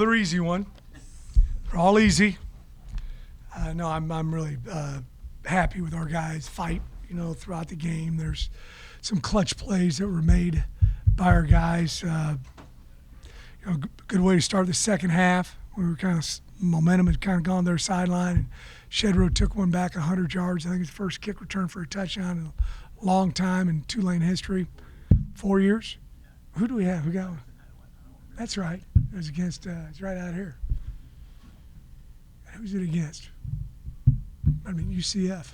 Another easy one. They're all easy. No, I'm really happy with our guys' fight. Throughout the game, there's some clutch plays that were made by our guys. Good way to start the second half. We were momentum had kind of gone their sideline, and Shedrow took one back 100 yards. I think it's the first kick return for a touchdown in a long time in Tulane history. 4 years. Who do we have? Who got one? That's right. It was against. It's right out here. Who's it against? UCF.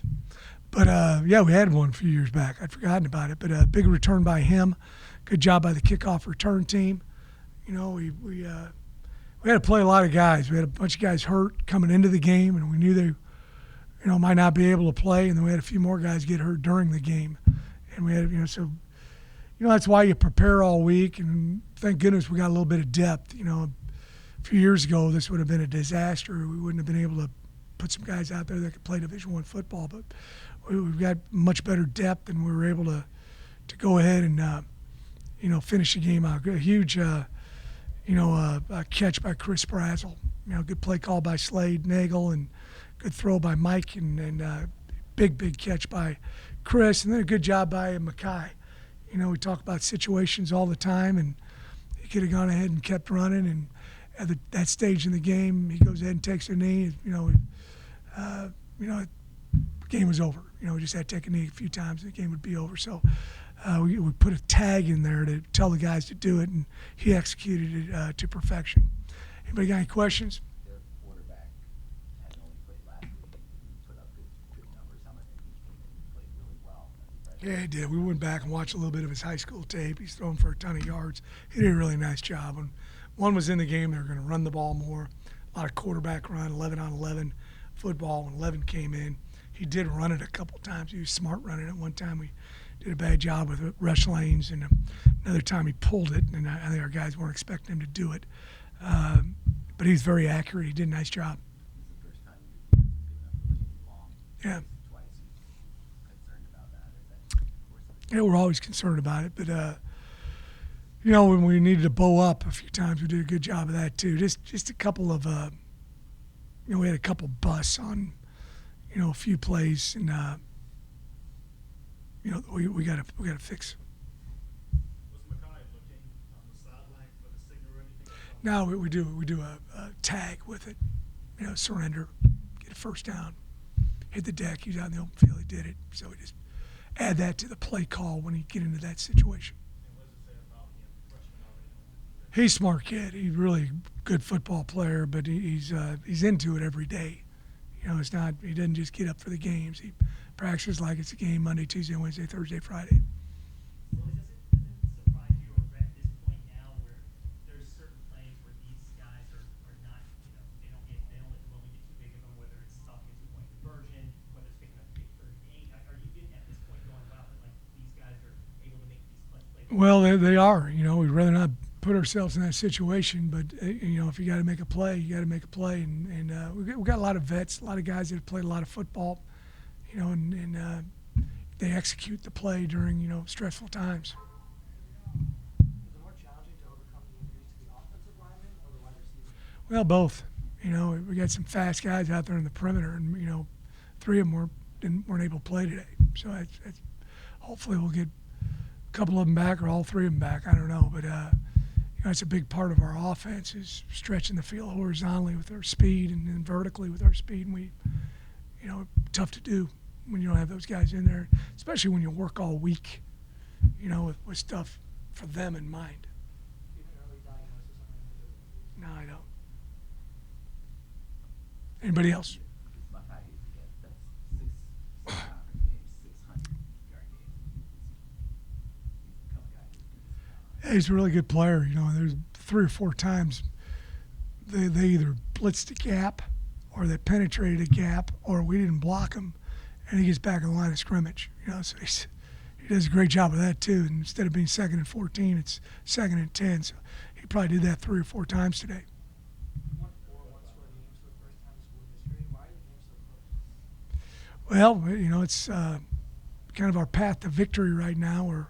But yeah, we had one a few years back. I'd forgotten about it. But a big return by him. Good job by the kickoff return team. We had to play a lot of guys. We had a bunch of guys hurt coming into the game, and we knew they, might not be able to play. And then we had a few more guys get hurt during the game, and we had, that's why you prepare all week. And thank goodness we got a little bit of depth. A few years ago, this would have been a disaster. We wouldn't have been able to put some guys out there that could play Division I football. But we've got much better depth, and we were able to go ahead and finish the game out. A huge a catch by Chris Brazel. Good play call by Slade Nagel, and good throw by Mike, and big catch by Chris, and then a good job by Mackay. We talk about situations all the time, and he could have gone ahead and kept running, and at that stage in the game, he goes ahead and takes a knee. The game was over. We just had to take a knee a few times, and the game would be over. So we put a tag in there to tell the guys to do it, and he executed it to perfection. Anybody got any questions? Their quarterback had only played last week. He put up good numbers. How much he played really well? Yeah, he did. We went back and watched a little bit of his high school tape. He's thrown for a ton of yards. He did a really nice job. When one was in the game, they were going to run the ball more. A lot of quarterback run, 11-on-11 football. When 11 came in, he did run it a couple times. He was smart running it. One time we did a bad job with rush lanes, and another time he pulled it, and I think our guys weren't expecting him to do it. But he's very accurate. He did a nice job. It's the first time you've given up really long. Yeah. Twice. Concerned about that. Is that of course? Yeah, we're always concerned about it. But, when we needed to bow up a few times, we did a good job of that too. Just a couple of, we had a couple busts on, a few plays, and, we got to fix. Was Mackay looking on the sideline for the signal or anything? No, we do a tag with it, surrender, get a first down, hit the deck. He's out in the open field. He did it. So we just add that to the play call when you get into that situation. And what does it say about him, freshman already? He's a smart kid. He's a really good football player, but he's into it every day. It's not. He doesn't just get up for the games. He practices like it's a game Monday, Tuesday, Wednesday, Thursday, Friday. Well, does it surprise you or at this point now where there's certain plays where these guys are not, they don't let the moment get too big of them, whether it's stopping a two-point conversion, whether it's picking up a big 38. Are you getting at this point going, wow, that these guys are able to make these clutch plays? Well, they are. We'd rather not put ourselves in that situation, but if you got to make a play, you got to make a play. And we got a lot of vets, a lot of guys that have played a lot of football, and they execute the play during stressful times. Is it more challenging to overcome the injuries to the offensive linemen or the wide receivers? Well, both. We got some fast guys out there in the perimeter, and three of them weren't able to play today. So it's hopefully we'll get a couple of them back or all three of them back. I don't know, but that's a big part of our offense is stretching the field horizontally with our speed and then vertically with our speed. And we, tough to do when you don't have those guys in there, especially when you work all week, with stuff for them in mind. Do you have an early diagnosis on any of those injuries? No, I don't. Anybody else? It's Mackay to get that's 600 games, 600 yard games. He's become a guy who's He's a really good player. There's 3 or 4 times they either blitzed a gap or they penetrated a gap or we didn't block him, and he gets back in the line of scrimmage. So he does a great job of that too. And instead of being 2nd and 14, it's 2nd and 10. So he probably did that 3 or 4 times today. 1-4 one-score games for the first time in school history. Why are the games so close? Well, it's kind of our path to victory right now where,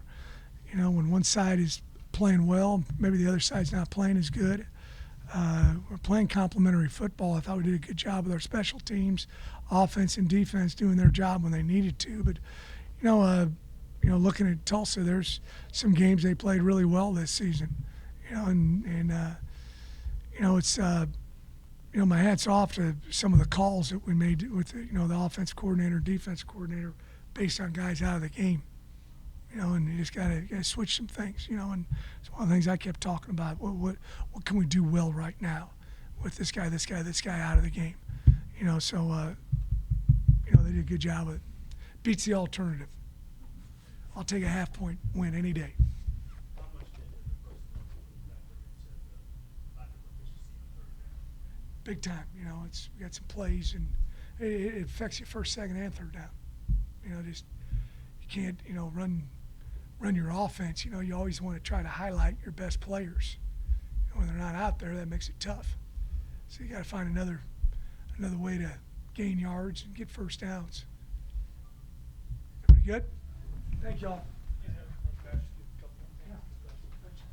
when one side is playing well, maybe the other side's not playing as good. We're playing complementary football. I thought we did a good job with our special teams, offense and defense doing their job when they needed to. But looking at Tulsa, there's some games they played really well this season. It's my hat's off to some of the calls that we made with the offense coordinator, defense coordinator, based on guys out of the game. And you just gotta switch some things. And it's one of the things I kept talking about. What can we do well right now with this guy out of the game? They did a good job with it. Beats the alternative. I'll take a half-point win any day. How much did the first month factor into the lack of proficiency in the third down? Big time. We got some plays, and it affects you first, second, and third down. Just you can't run your offense. You always want to try to highlight your best players. And when they're not out there, that makes it tough. So you got to find another way to gain yards and get first downs. Pretty good. Thank y'all.